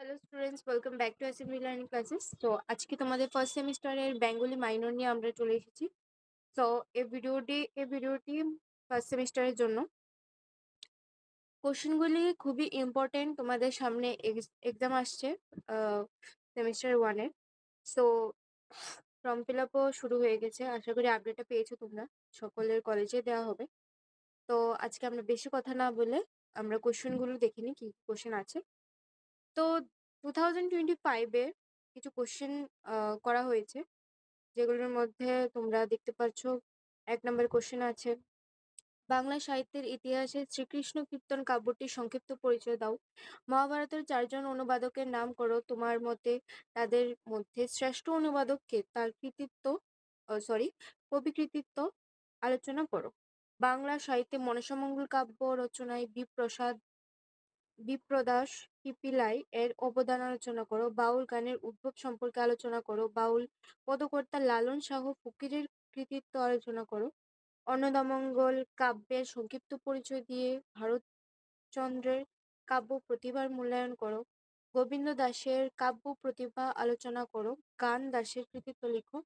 Hello students, welcome back to assembly learning classes. তো আজকে তোমাদের ফার্স্ট সেমিস্টারের বেঙ্গলি মাইনর নিয়ে আমরা চলে এসেছি। তো এই ভিডিওটি ফার্স্ট সেমিস্টারের জন্য। কোশ্চেনগুলি খুবই ইম্পর্টেন্ট, তোমাদের সামনে এক্সাম আসছে সেমিস্টার ওয়ানের। সো ফর্ম ফিল আপও শুরু হয়ে গেছে, আশা করি আপডেটটা পেয়েছো তোমরা, সকলের কলেজে দেওয়া হবে। তো আজকে আমরা বেশি কথা না বলে আমরা কোশ্চেনগুলো দেখে নিই কি কোশ্চেন আছে। তো 2025-এ কিছু কোশ্চেন করা হয়েছে, যেগুলোর মধ্যে তোমরা দেখতে পাচ্ছ 1 নম্বর কোশ্চেন আছে, বাংলা সাহিত্যের ইতিহাসে শ্রীকৃষ্ণ কীর্তন কাব্যটির সংক্ষিপ্ত পরিচয় দাও। মহাভারতের 4জন অনুবাদকের নাম করো, তোমার মতে তাদের মধ্যে শ্রেষ্ঠ অনুবাদক কে, তার কবি কৃতিত্ব আলোচনা করো। বাংলা সাহিত্যে মনসামঙ্গল কাব্য রচনায় বিপ্রদাস কিপিলাই এর অবদান আলোচনা করো। বাউল গানের উদ্ভব সম্পর্কে আলোচনা করো। বাউল পদকর্তা লালন শাহ ফকিরের কৃতিত্ব আলোচনা করো। অন্নদামঙ্গল কাব্যের সংক্ষিপ্ত পরিচয় দিয়ে ভারতচন্দ্রের কাব্য প্রতিভার মূল্যায়ন করো। গোবিন্দ দাশের কাব্য প্রতিভা আলোচনা করো। গান দাশের কৃতিত্ব লিখো।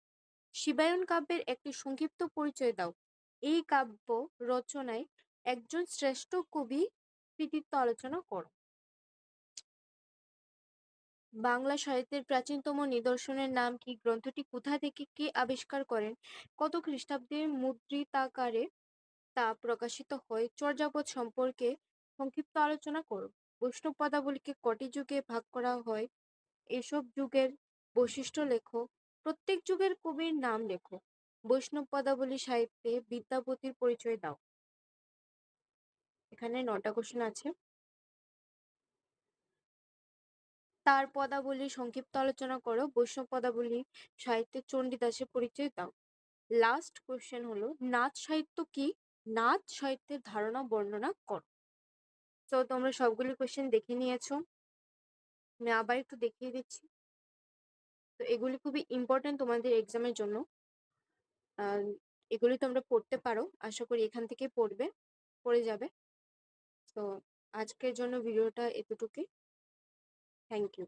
শিবায়ন কাব্যের একটি সংক্ষিপ্ত পরিচয় দাও। এই কাব্য রচনায় একজন শ্রেষ্ঠ কবি কৃতিত্ব আলোচনা করো। বাংলা সাহিত্যের প্রাচীনতম নিদর্শনের নাম কি? গ্রন্থটি কোথা থেকে কে আবিষ্কার করেন? কত খ্রিস্টাব্দে মুদ্রিতাকারে তা প্রকাশিত হয়? চর্যাপদ সম্পর্কে সংক্ষিপ্ত আলোচনা করো। বৈষ্ণব পদাবলীকে কটি যুগে ভাগ করা হয়? এসব যুগের বৈশিষ্ট্য লেখো। প্রত্যেক যুগের কবির নাম লেখো। বৈষ্ণব পদাবলী সাহিত্যে বিদ্যাপতির পরিচয় দাও। এখানে 9টা কোশ্চেন আছে। তার পদাবলী সংক্ষিপ্ত আলোচনা করো। বৈষ্ণব পদাবলী সাহিত্যে চণ্ডীদাসের পরিচয় দাও। লাস্ট কোশ্চেন হলো, নাচ সাহিত্য কি? নাচ সাহিত্যের ধারণা বর্ণনা করো। তো তোমরা সবগুলি কোশ্চেন দেখে নিয়েছো, আমি আবার একটু দেখিয়ে দিচ্ছি। তো এগুলি খুবই ইম্পর্টেন্ট তোমাদের এক্সামের জন্য। এগুলি তোমরা পড়তে পারো, আশা করি এখান থেকে পড়ে যাবে। তো আজকের জন্য ভিডিওটা এতটুকুই। Thank you.